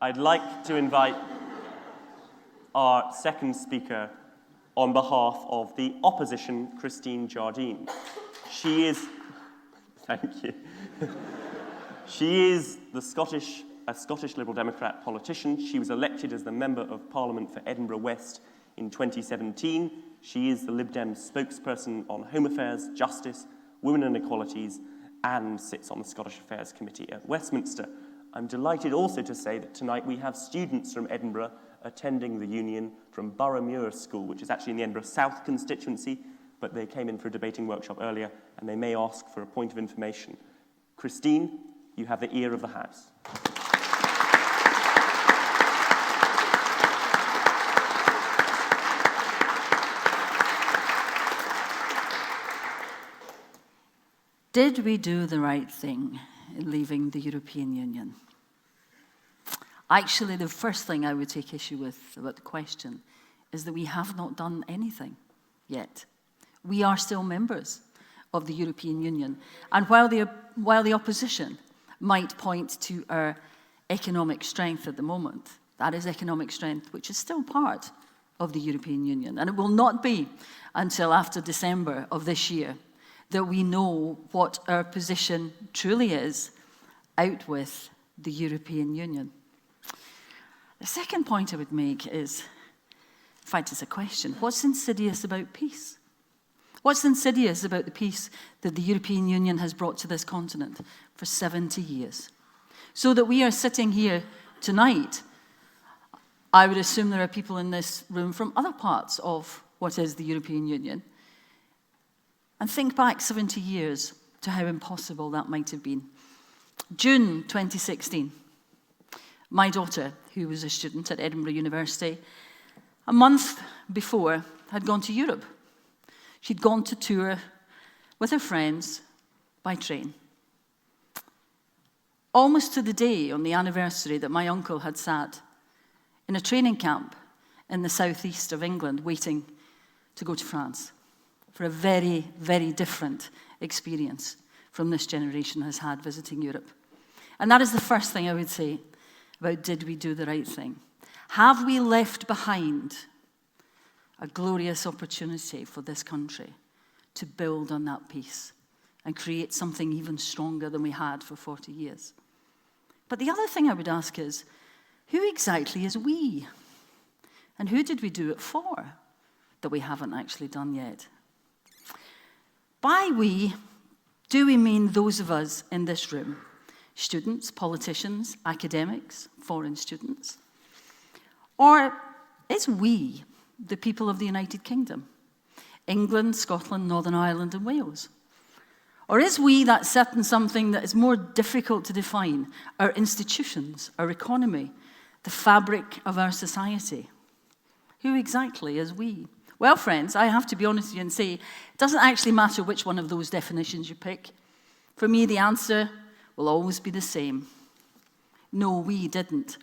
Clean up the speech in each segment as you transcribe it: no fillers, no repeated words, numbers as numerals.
I'd like to invite our second speaker on behalf of the opposition, Christine Jardine. She is, thank you. She is a Scottish Liberal Democrat politician. She was elected as the Member of Parliament for Edinburgh West in 2017. She is the Lib Dem spokesperson on Home Affairs, Justice, Women and Equalities, and sits on the Scottish Affairs Committee at Westminster. I'm delighted also to say that tonight we have students from Edinburgh attending the Union from Boroughmuir School, which is actually in the Edinburgh South constituency, but they came in for a debating workshop earlier, and they may ask for a point of information. Christine, you have the ear of the House. Did we do the right thing in leaving the European Union? Actually, the first thing I would take issue with about the question is that we have not done anything yet. We are still members of the European Union. And while the opposition might point to our economic strength at the moment, that is economic strength which is still part of the European Union. And it will not be until after December of this year that we know what our position truly is out with the European Union. The second point I would make is, in fact, it's a question. What's insidious about peace? What's insidious about the peace that the European Union has brought to this continent for 70 years? So that we are sitting here tonight, I would assume there are people in this room from other parts of what is the European Union, and think back 70 years to how impossible that might have been. June 2016, my daughter, who was a student at Edinburgh University, a month before had gone to Europe. She'd gone to tour with her friends by train. Almost to the day on the anniversary that my uncle had sat in a training camp in the southeast of England waiting to go to France for a very, very different experience from this generation has had visiting Europe. And that is the first thing I would say about did we do the right thing. Have we left behind a glorious opportunity for this country to build on that peace and create something even stronger than we had for 40 years? But the other thing I would ask is, who exactly is we? And who did we do it for that we haven't actually done yet? By we, do we mean those of us in this room? Students, politicians, academics, foreign students? Or is we the people of the United Kingdom? England, Scotland, Northern Ireland and Wales? Or is we that certain something that is more difficult to define? Our institutions, our economy, the fabric of our society? Who exactly is we? Well, friends, I have to be honest with you and say, it doesn't actually matter which one of those definitions you pick. For me, the answer will always be the same. No, we didn't.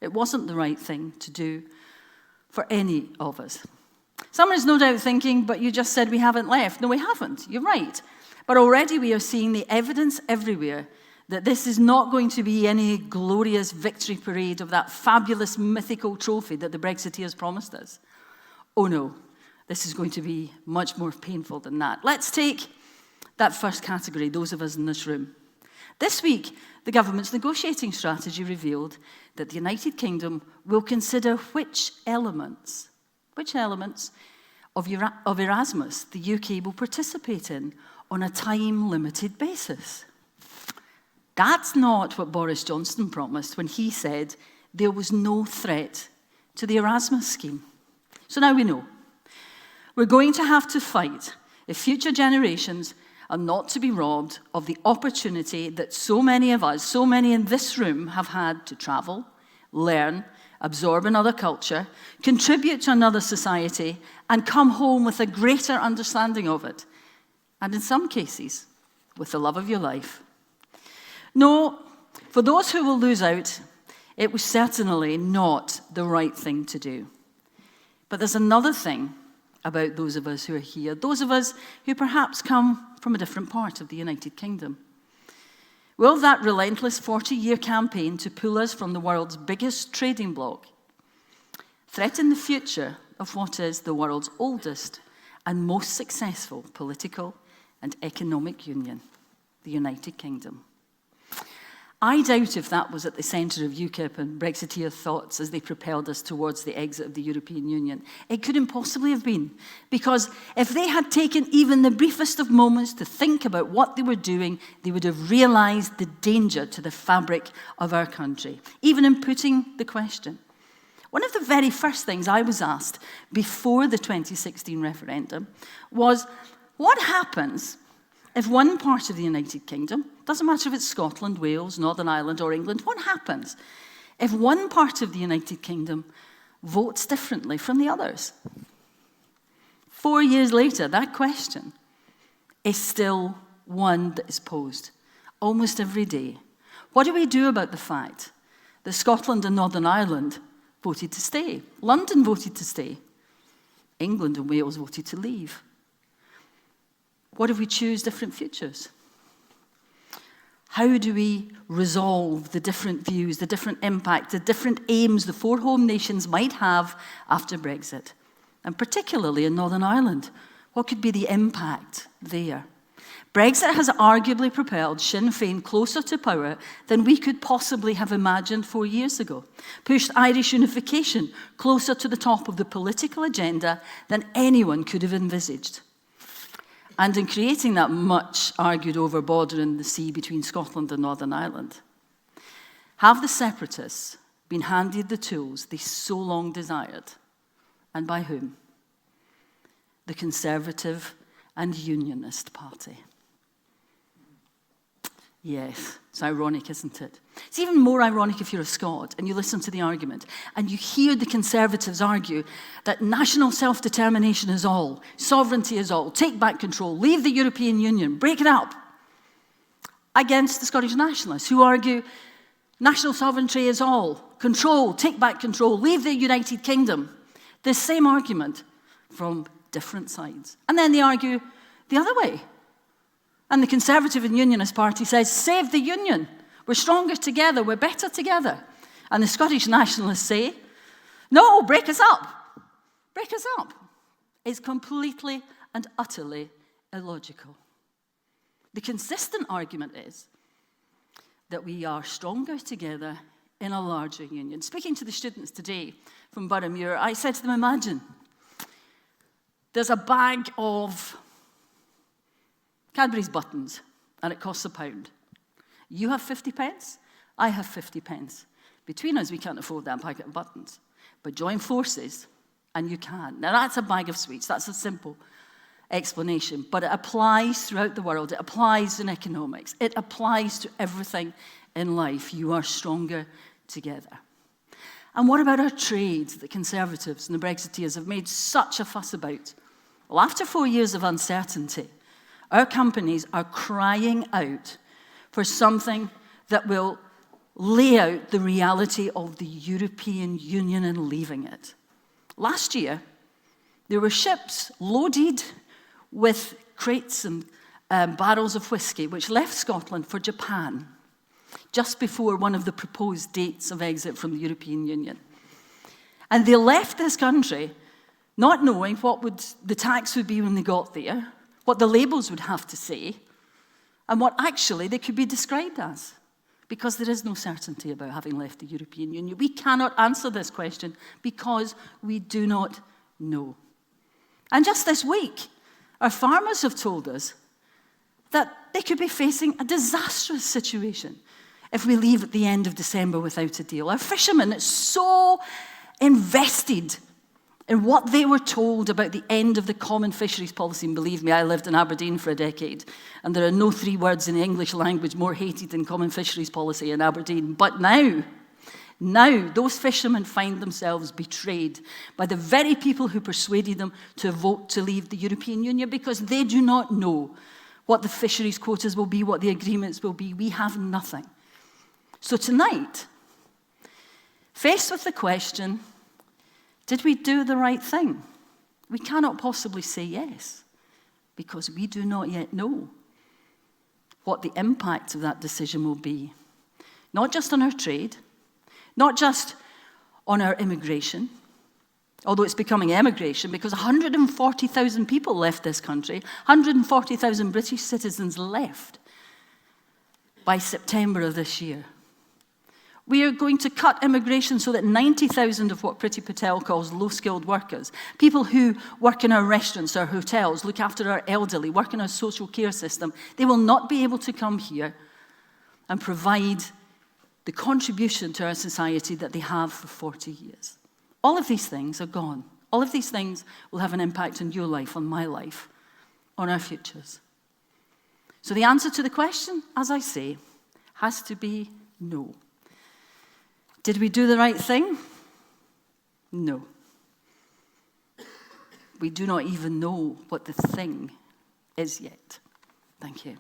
It wasn't the right thing to do for any of us. Someone is no doubt thinking, but you just said we haven't left. No, we haven't. You're right. But already we are seeing the evidence everywhere that this is not going to be any glorious victory parade of that fabulous mythical trophy that the Brexiteers promised us. Oh no, this is going to be much more painful than that. Let's take that first category, those of us in this room. This week, the government's negotiating strategy revealed that the United Kingdom will consider which elements of Erasmus the UK will participate in on a time-limited basis. That's not what Boris Johnson promised when he said there was no threat to the Erasmus scheme. So now we know. We're going to have to fight if future generations are not to be robbed of the opportunity that so many of us, so many in this room have had to travel, learn, absorb another culture, contribute to another society, and come home with a greater understanding of it. And in some cases, with the love of your life. No, for those who will lose out, it was certainly not the right thing to do. But there's another thing about those of us who are here, those of us who perhaps come from a different part of the United Kingdom. Will that relentless 40-year campaign to pull us from the world's biggest trading bloc threaten the future of what is the world's oldest and most successful political and economic union, the United Kingdom? I doubt if that was at the centre of UKIP and Brexiteer thoughts as they propelled us towards the exit of the European Union. It couldn't possibly have been, because if they had taken even the briefest of moments to think about what they were doing, they would have realised the danger to the fabric of our country, even in putting the question. One of the very first things I was asked before the 2016 referendum was, what happens if one part of the United Kingdom, doesn't matter if it's Scotland, Wales, Northern Ireland or England, what happens if one part of the United Kingdom votes differently from the others? 4 years later, that question is still one that is posed almost every day. What do we do about the fact that Scotland and Northern Ireland voted to stay? London voted to stay. England and Wales voted to leave. What if we choose different futures? How do we resolve the different views, the different impact, the different aims the four home nations might have after Brexit? And particularly in Northern Ireland, what could be the impact there? Brexit has arguably propelled Sinn Féin closer to power than we could possibly have imagined 4 years ago, pushed Irish unification closer to the top of the political agenda than anyone could have envisaged. And in creating that much argued over border in the sea between Scotland and Northern Ireland, have the separatists been handed the tools they so long desired? And by whom? The Conservative and Unionist Party. Yes, it's ironic, isn't it? It's even more ironic if you're a Scot and you listen to the argument and you hear the Conservatives argue that national self-determination is all, sovereignty is all, take back control, leave the European Union, break it up, against the Scottish nationalists who argue national sovereignty is all, control, take back control, leave the United Kingdom. The same argument from different sides. And then they argue the other way. And the Conservative and Unionist Party says, save the Union. We're stronger together. We're better together. And the Scottish nationalists say, no, break us up. Break us up. It's completely and utterly illogical. The consistent argument is that we are stronger together in a larger union. Speaking to the students today from Boroughmuir, I said to them, imagine there's a bag of Cadbury's buttons, and it costs £1. You have 50 pence, I have 50 pence. Between us, we can't afford that packet of buttons. But join forces, and you can. Now, that's a bag of sweets. That's a simple explanation. But it applies throughout the world. It applies in economics. It applies to everything in life. You are stronger together. And what about our trade that the Conservatives and the Brexiteers have made such a fuss about? Well, after 4 years of uncertainty, our companies are crying out for something that will lay out the reality of the European Union and leaving it. Last year, there were ships loaded with crates and barrels of whiskey which left Scotland for Japan just before one of the proposed dates of exit from the European Union. And they left this country not knowing what the tax would be when they got there, what the labels would have to say, and what actually they could be described as, because there is no certainty about having left the European Union. We cannot answer this question because we do not know. And just this week, our farmers have told us that they could be facing a disastrous situation if we leave at the end of December without a deal. Our fishermen are so invested in what they were told about the end of the common fisheries policy. And believe me, I lived in Aberdeen for a decade, and there are no 3 words in the English language more hated than common fisheries policy in Aberdeen. But now, those fishermen find themselves betrayed by the very people who persuaded them to vote to leave the European Union, because they do not know what the fisheries quotas will be, what the agreements will be. We have nothing. So tonight, faced with the question, did we do the right thing? We cannot possibly say yes, because we do not yet know. what the impact of that decision will be. Not just on our trade, not just on our immigration, although it's becoming emigration because 140,000 people left this country, 140,000 British citizens left by September of this year. We are going to cut immigration so that 90,000 of what Priti Patel calls low-skilled workers, people who work in our restaurants, our hotels, look after our elderly, work in our social care system, they will not be able to come here and provide the contribution to our society that they have for 40 years. All of these things are gone. All of these things will have an impact on your life, on my life, on our futures. So the answer to the question, as I say, has to be no. Did we do the right thing? No. We do not even know what the thing is yet. Thank you.